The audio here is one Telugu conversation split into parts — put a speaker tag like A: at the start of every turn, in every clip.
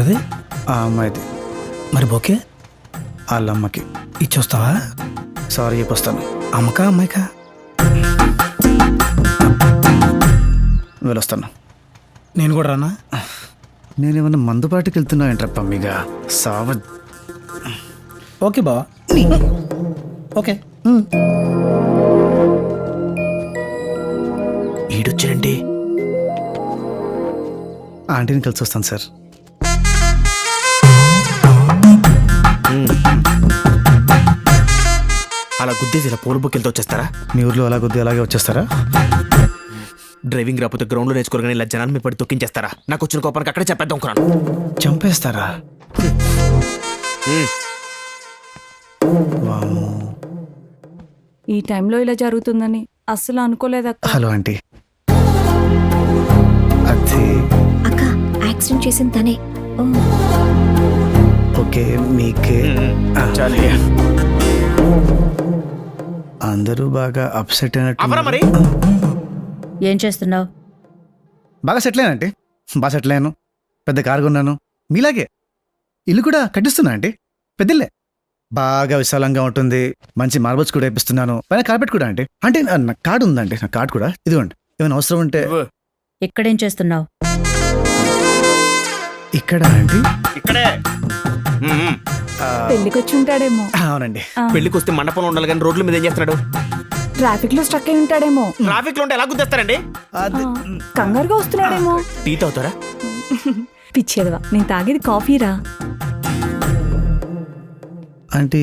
A: ఎవరిది?
B: ఆ అమ్మాయిది.
A: మరి బోకే
B: వాళ్ళమ్మకి.
A: ఇచ్చొస్తావా?
B: సారీ చెప్పొస్తాను.
A: అమ్మకా అమ్మాయికా?
B: వెళ్ళొస్తాను.
A: నేను కూడా రానా?
B: నేనేమన్నా మందుపాటికి వెళ్తున్నా ఏంట్రా పమ్మిగా సావ.
A: ఓకే బావా, ఓకే. ఈడొచ్చారండి.
B: ఆంటీని కలిసి వస్తాను సార్.
C: అలా గుద్దేసి ఇలా పూల బుక్కెళ్తే వచ్చేస్తారా?
B: మీ ఊర్లో అలా కొద్ది అలాగే వచ్చేస్తారా?
C: డ్రైవింగ్ రాకపోతే గ్రౌండ్లో నేర్చుకోగానే ఇలా జనాన్ని మీ పడి తొక్కించేస్తారా? నాకు వచ్చిన కోపానికి అక్కడే చెప్పేద్దాం అనుకున్నాను.
B: చంపేస్తారా? వామ్మో.
D: ఈ టైంలో ఇలా జరుగుతుందని అస్సలు అనుకోలేదక్క.
B: Hello aunty. అది
E: అక్క యాక్సిడెంట్ చేసింది తనే.
B: ఓకే మీకే.
C: చాలు.
B: అందరూ బాగా అప్సెట్
C: అవరా మరి?
B: అయినట్టు.
E: ఏం చేస్తున్నావు?
B: బాగా సెటిల్ అయినా బాగా సెటిల్ అయ్యాను. పెద్ద కారు కొన్నాను. మీలాగే ఇల్లు కూడా కట్టిస్తున్నా ఆంటీ. పెద్దలే, బాగా విశాలంగా ఉంటుంది. మంచి మార్బల్స్ కూడా వేపిస్తున్నాను. పైన కార్పెట్ కూడా అంటే నా కార్డు ఉందండి. నా కార్డు కూడా ఇదిగోండి. ఏమైనా అవసరం ఉంటే.
E: ఇక్కడేం చేస్తున్నావు?
B: ఇక్కడ ఆంటీ
C: ఇక్కడే.
D: పెళ్లికి వచ్చి ఉంటాడేమో.
B: అవునండి.
C: పెళ్లికి వస్తే మండపంలో ఉండాలి కానీ రోడ్ల మీద ఏం చేస్తున్నాడు?
D: ట్రాఫిక్ లో స్ట్రక్ అయి ఉంటాడేమో.
C: ట్రాఫిక్ లో ఉంటే ఎలా గుద్దేస్తారండి?
B: అది
D: కంగారుగా వస్తున్నాడేమో.
C: టీ తాగుతారా?
D: పిచ్చేదవా, నేను తాగేది కాఫీరా.
B: ఆంటీ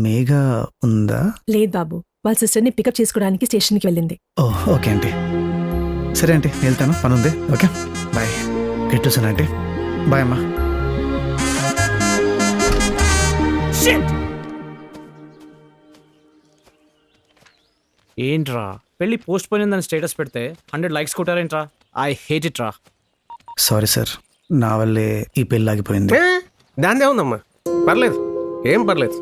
B: మేఘా ఉందా?
F: లేదు బాబు, వాళ్ళ సిస్టర్ని పికప్ చేసుకోవడానికి స్టేషన్కి వెళ్ళింది.
B: Oh okay aunty. సరే ఆంటీ వెళ్తాను, పని ఉంది. Okay bye. Get aunty. Bye అమ్మా.
G: ఏంట్రా పెళ్లి పోస్ట్ పోయిన దాని స్టేటస్ పెడితే 100 లైక్స్ కొట్టారేంట్రా? ఐ హేట్ ఇట్ రా.
B: సారీ సార్, నా వల్లే ఈ పెళ్ళి ఆగిపోయింది.
H: దాందే ఉందమ్మా, పర్లేదు, ఏం పర్లేదు.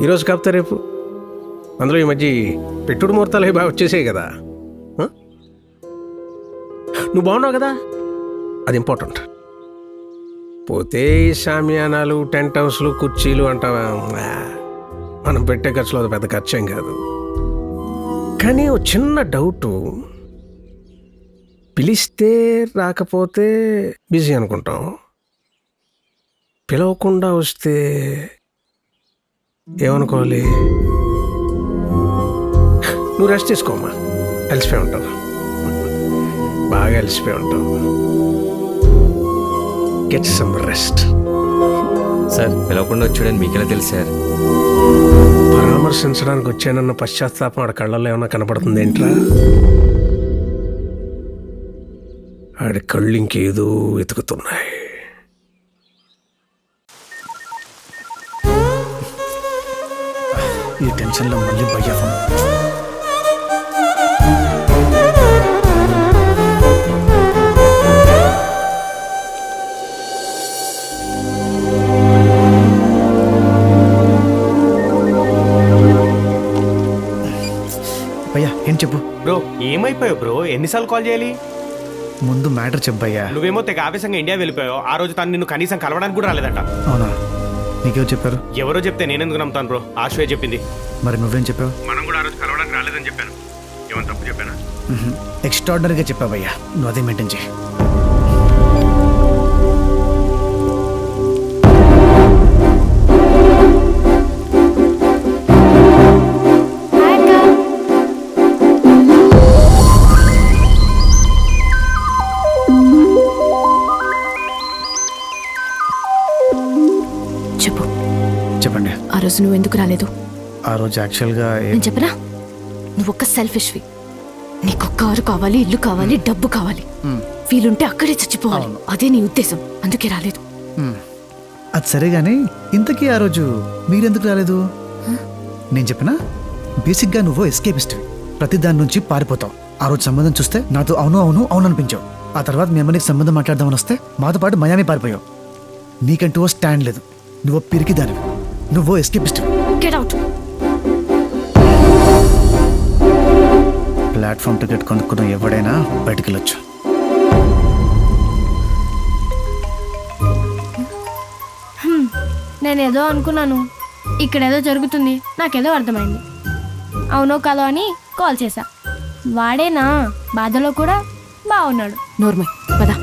H: ఈరోజు కాపుతా రేపు. అందులో ఈ మధ్య పెట్టుడు ముహూర్తాలు బాగా వచ్చేసాయి కదా. నువ్వు బాగున్నావు కదా, అది ఇంపార్టెంట్. పోతే ఈ షామియానాలు, టెంట్ హౌస్లు, కుర్చీలు అంటావా, మనం పెట్టే ఖర్చులో అది పెద్ద ఖర్చు ఏం కాదు. కానీ ఓ చిన్న డౌటు, పిలిస్తే రాకపోతే బిజీ అనుకుంటాం, పిలవకుండా వస్తే ఏమనుకోవాలి? నువ్వు రెస్ట్ తీసుకోమ్మా, అలసిపోయి ఉంటావు, బాగా అలసిపోయి ఉంటావు. Get some rest.
I: సార్ పిలవకుండా వచ్చాడని మీకెలా తెలుసు సార్?
H: పరామర్శించడానికి వచ్చానన్న పశ్చాత్తాపం ఆడ కళ్ళల్లో ఏమన్నా కనపడుతుంది ఏంట్రా? ఆడి కళ్ళు ఇంకేదో వెతుకుతున్నాయి.
B: ఈ టెన్షన్లో మళ్ళీ భయ్యా ఫోన్. భయ్యా ఏం చెప్పు.
C: బ్రో ఏమైపోయావు బ్రో? ఎన్నిసార్లు కాల్ చేయాలి?
B: ముందు మ్యాటర్ చెప్పయ్యా.
C: నువ్వేమో తెగ ఆవేశంగా ఇండియా వెళ్ళిపోయావు. ఆ రోజు తను నిన్ను కనీసం కలవడానికి కూడా రాలేదంట.
B: అవునా? నీకెవరు చెప్పారు?
C: ఎవరో చెప్తే నేనెందుకు నమ్ముతాను బ్రో? ఆశ్వే చెప్పింది.
B: మరి నువ్వేం చెప్పావు?
C: మనం కూడా ఆ రోజు కలవడానికి రాలేదని చెప్పాను. ఏమన్నా తప్పు చెప్పానా?
B: ఎక్స్ట్రాడినరీగా చెప్పావయ్యా, నువ్వు అదే మెయింటైన్ చేయి.
E: చెప్పు.
B: చెప్పండి.
E: ఆ రోజు నువ్వు ఎందుకు రాలేదు?
B: ఆ రోజు యాక్చువల్గా
E: నేను చెప్పనా, నువ్వు ఒక్క సెల్ఫిష్వి. నీకు కారు కావాలి, ఇల్లు కావాలి, డబ్బు కావాలి. వీలుంటే అక్కడే చచ్చిపోవాలి, అదే నీ ఉద్దేశం. అందుకే రాలేదు.
B: అది సరే గానీ ఇంతకీ ఆ రోజు మీరెందుకు రాలేదు? నేను చెప్పినా, బేసిక్గా నువ్వు ఎస్కేపిస్ట్వి. ప్రతి దాని నుంచి పారిపోతావు. ఆ రోజు సంబంధం చూస్తే నాతో అవును అవును అవును అనిపించావు. ఆ తర్వాత మీ అమ్మనికి సంబంధం మాట్లాడదామని వస్తే మాతో పాటు మయామి పారిపోయావు. నీకంటూ ఓ స్టాండ్ లేదు. నువ్వు పిరికి దానివి, నువ్వు escapist.
E: Get out.
B: Platform ticket కొనుక్కున్న ఎవడైనా బయటికి వెళ్ళొచ్చు.
J: నేనేదో అనుకున్నాను, ఇక్కడేదో జరుగుతుంది, నాకేదో అర్థమైంది. అవునో కాదో అని కాల్ చేశా. వాడేనా బాధలో కూడా బాగున్నాడు.
E: నోర్మయ్ పదా.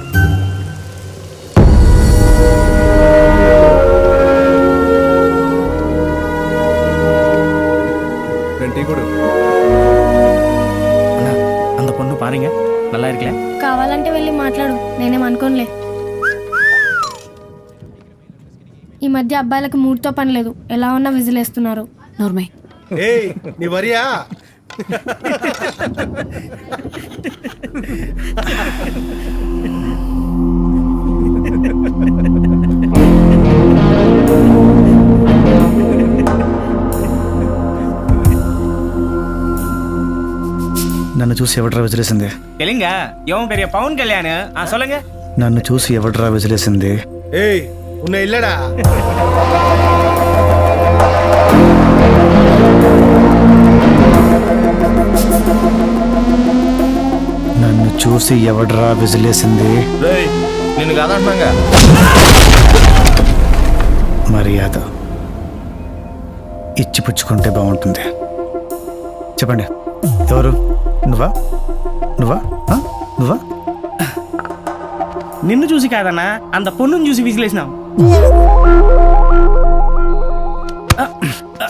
C: அந்த பொண்ணு பாருங்க நல்லா இருக்கல.
J: కావాలంటే వెళ్ళి మాట్లాడు, నేనేం అనుకోనులే. ఈ మధ్య అబ్బాయిలకు మూడ్తో పని లేదు, ఎలా ఉన్నా విజిలేస్తున్నారు.
E: నోర్మయ్
K: ఏయ్ నీ వరియా
B: నన్ను చూసి ఎవడ్రా విసిరేసింది?
C: தெலுங்க இவன் பெரிய பவுன் கல்யாண். சொல்லுங்க.
B: నన్ను చూసి ఎవడ్రా విసిరేసింది?
K: ఏయ్ ఉన్న ఇల్లడా
B: నన్ను చూసి ఎవడ్రా విసిలేసింది?
C: నిన్ను కాదంటున్నాగా.
B: మర్యాద ఇచ్చిపుచ్చుకుంటే బాగుంటుంది. చెప్పండి, ఎవరు? నువ్వా? నువ్వా? ఆ? నువ్వా?
C: నిన్ను చూసి కాదన్నా, అంత పొన్నును చూసి విసిలేసినాం.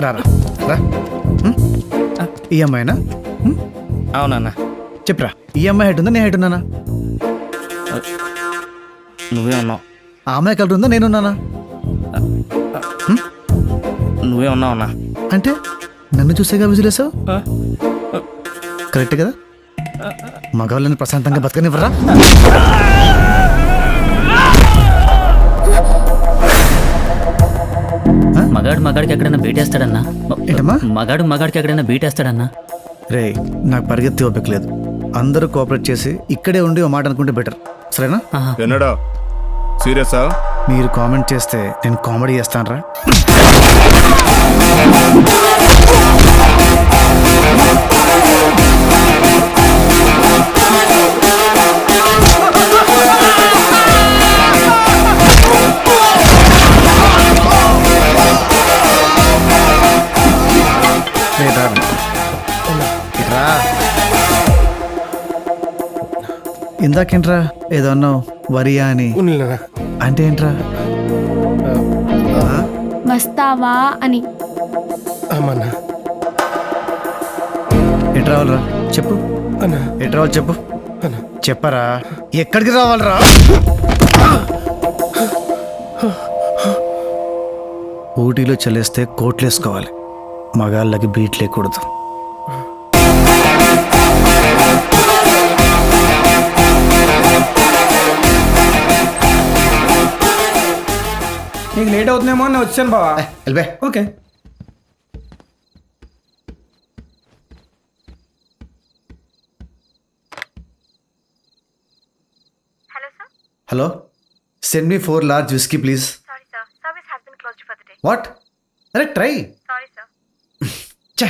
B: రారా రా. ఈ అమ్మాయినా?
C: అవునన్నా.
B: చెప్పరా, ఈ అమ్మాయి హైట్ ఉందా నేను హైట్ ఉన్నానా?
C: నువ్వే ఉన్నావు.
B: ఆ అమ్మాయి కలర్ ఉందా నేనున్నానా?
C: నువ్వే ఉన్నావు అన్నా.
B: అంటే నన్ను చూసేగా విజిలేసావు? కరెక్ట్ కదా? మగవాళ్ళని ప్రశాంతంగా బతకనివ్వరా?
L: మగాడికి ఎక్కడైనా బీటేస్తాడన్నా.
B: ఏంటమ్మా?
L: మగాడికి ఎక్కడైనా బీటేస్తాడన్నా.
B: రే, నాకు పరిగెత్తి ఓపిక లేదు. అందరూ కోఆపరేట్ చేసి ఇక్కడే ఉండి ఓ మాట అనుకుంటే బెటర్, సరేనా?
K: ఎన్నడా సీరియసా?
B: మీరు కామెంట్ చేస్తే నేను కామెడీ చేస్తానరా? ఇందాకేంట్రా ఏదో అన్నావు, వరియా అని? అంటే ఏంట్రా?
J: వస్తావా అని.
B: ఎటు రావాలరా చెప్పు. ఎటు రావాలి చెప్పు. చెప్పరా, ఎక్కడికి రావాలరా? ఊటీలో చల్లేస్తే కోట్లేసుకోవాలి, మగాళ్ళకి బీట్ లేకూడదు.
A: నీకు లేట్ అవుతుందేమో అని నేను వచ్చాను బావా.
B: వెళ్ళే.
A: Okay.
B: Hello, send me 4 large whiskey please. What? అరే ట్రై. చా.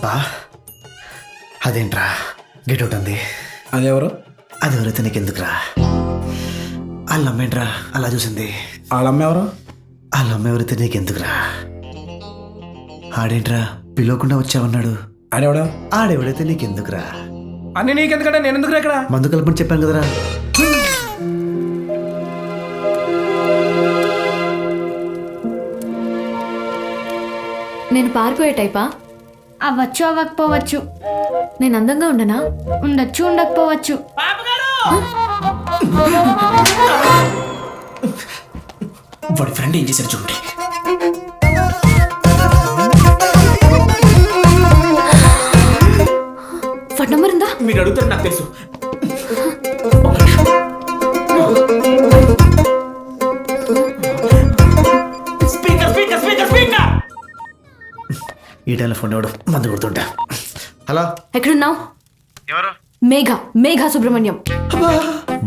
B: బా, అదేంట్రా గెట్ అవుట్ అంది?
A: అదెవరు?
B: అది ఎవరైతే నీకెందుకురా? వాళ్ళ అమ్మేంట్రా అలా చూసింది?
A: వాళ్ళమ్మ ఎవరు?
B: వాళ్ళ అమ్మ ఎవరైతే నీకెందుకురా? ఆడేంట్రా పిలవకుండా వచ్చావన్నాడు?
A: ఆడేవాడా?
B: ఆడెవడైతే నీకెందుకురా?
A: అన్ని నీకెందుకంటే నేను ఎందుకు ఇక్కడ?
B: మందు కలపని చెప్పాను కదరా.
E: నేను పారిపోయే టైపా?
J: అవ్వచ్చు అవ్వకపోవచ్చు.
E: నేను అందంగా ఉండనా?
J: ఉండొచ్చు ఉండకపోవచ్చు.
C: వాడి ఫ్రెండ్ ఏం చేశారు చూడండి.
E: ఫోన్ నంబర్ ఉందా?
C: మీరు అడుగుతారు నాకు తెలుసు. Speaker speaker speaker speaker.
B: ఈ టైంలో ఫోన్ ఎవడు మందు కొడుతుంటా. హలో,
E: ఎక్కడున్నావు?
K: ఎవరు?
E: Megha Subrahmanyam.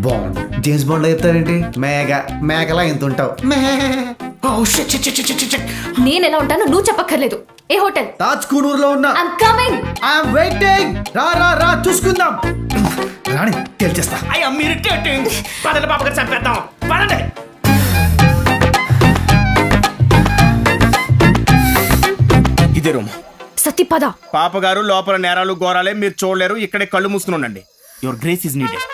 B: Bond James bond లో చెప్తారేంటి? మేకలా ఇంత ఉంటావు.
E: నేను ఎలా ఉంటాను నువ్వు చెప్పక్కర్లేదు. ఏ హోటల్?
B: తాజ్ కూనూరులో ఉన్నా.
E: I'm coming.
B: I'm waiting. రా రా రా చూసుకుందాం. రాణి తేల్చేస్తా.
C: అయ్యా మీరు పదండి పాప గారు చంపేద్దాం. పదండి. ఇదే రూమ్.
E: సత్తి పద.
C: పాపగారు లోపల నేరాలు ఘోరాలే మీరు చూడలేరు. ఇక్కడే కళ్ళు మూసుకుని ఉండండి. Your grace is needed.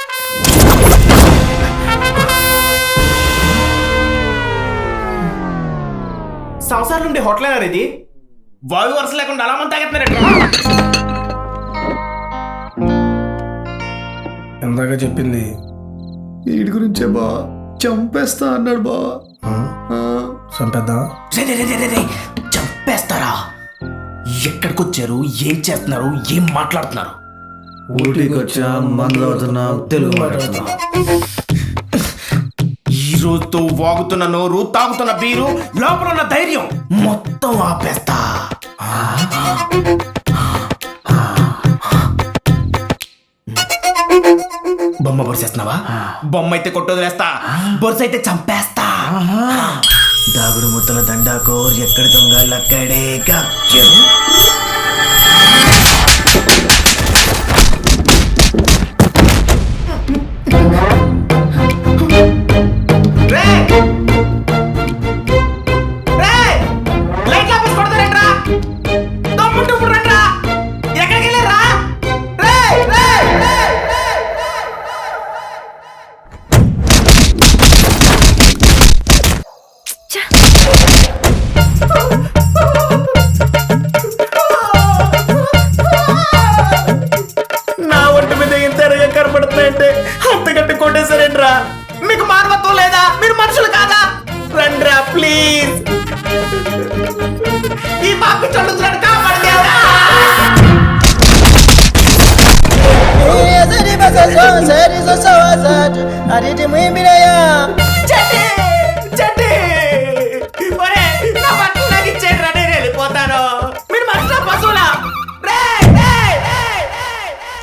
C: సంవత్సరాలు ఉండే హోటల్ అయినా ఇది వాయు వరుస లేకుండా అలా మంది తాగెత్తున్నారండి.
A: ఎందాక చెప్పింది
B: వీడి గురించే బా. చంపేస్తా అన్నాడు బా.
A: చంపేద్దాం.
C: చంపేస్తారా? ఎక్కడికి వచ్చారు? ఏం చేస్తున్నారు? ఏం మాట్లాడుతున్నారు?
B: ఊటీకి వచ్చా, మందులు అవుతున్నా, తెలుగు మాట్లాడుతున్నా.
C: ఈ రోజుతో వాగుతున్న నోరు, తాగుతున్న బీరు, లోపల ఉన్న ధైర్యం మొత్తం ఆపేస్తా. బొమ్మ బొరిసేస్తున్నావా? బొమ్మ అయితే కొట్టొదిలేస్తా, బొరుస అయితే చంపేస్తా.
B: దాగుడు ముద్దల దండాకో ఎక్కడ దొంగలు అక్కడే కప్చం.
C: నా ఒంటి మీద ఎంత ఎరగా కనపడుతున్నాయంటే అంతకంటే కొట్టేశారేంట్రా? మీకు మానవత్వం లేదా? మీరు మనుషులు కాదా? రండ్రా ప్లీజ్. ఈ పాపి చదువుతున్నాడు కాపాడదేవరా.
A: Seri basazo, seri so sawazajo, ariti mwimbilaya.